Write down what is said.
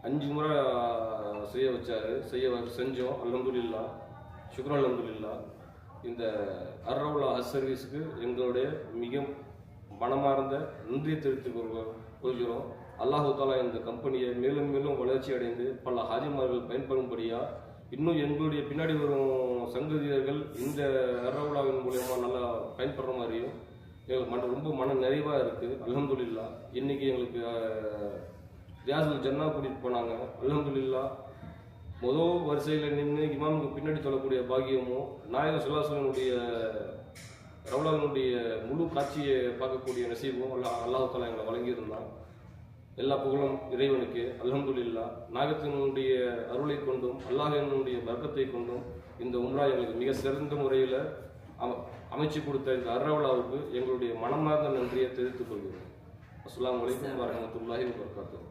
5 முறை செய்ய வச்சாரு. செஞ்சோம். அல்ஹம்துலில்லாஹ், ஷுக்ர் அல்ஹம்துலில்லாஹ். இந்த அர்ரவுலா ஹஜ் சர்வீஸுக்கு எங்களுடைய மிக மனமார்ந்த நன்றியை தெரிவித்துக் கொள்கிறோம். அல்லாஹு தாலா இந்த கம்பெனியை மேலும் மேலும் வளர்ச்சி அடைந்து பல ஹாஜிமார்கள் பயன்படும்படியா இன்னும் எங்களுடைய பின்னாடி வரும் சங்கதியர்கள் இந்த அர்ரவுலாவின் மூலயமா நல்லா பயன்படுற மாதிரியும் எங்களுக்கு ரொம்ப மன நிறைவாக இருக்குது. அல்ஹம்துலில்லாஹ். இன்னைக்கு எங்களுக்கு ரியாசுல் ஜன்னா கூட்டிகிட்டு போனாங்க. அல்ஹம்துலில்லாஹ். முதல் வரிசையில் நின்று இமாமுக்கு பின்னாடி சொல்லக்கூடிய பாக்கியமும் நாயகர் ஸல்லல்லாஹு அலைஹி வஸல்லம் ரவுலாவினுடைய முழு காட்சியை பார்க்கக்கூடிய நசீபும் அல்லாஹ் தஆலா எங்களை வழங்கியிருந்தான். எல்லா புகழும் இறைவனுக்கு. அல்ஹம்துலில்லாஹ். நாயகத்தினுடைய அருளை கொண்டும் அல்லாஹினுடைய பர்க்கத்தை கொண்டும் இந்த உம்ரா எங்களுக்கு மிக சிறந்த முறையில் அமைச்சு கொடுத்த இந்த அர்ரவுலாவுக்கு எங்களுடைய மனமார்ந்த நன்றியை தெரிவித்துக் கொள்கிறோம். அஸ்ஸலாமு அலைக்கும் வரஹ்மத்துல்லாஹி வபரகாத்துஹு.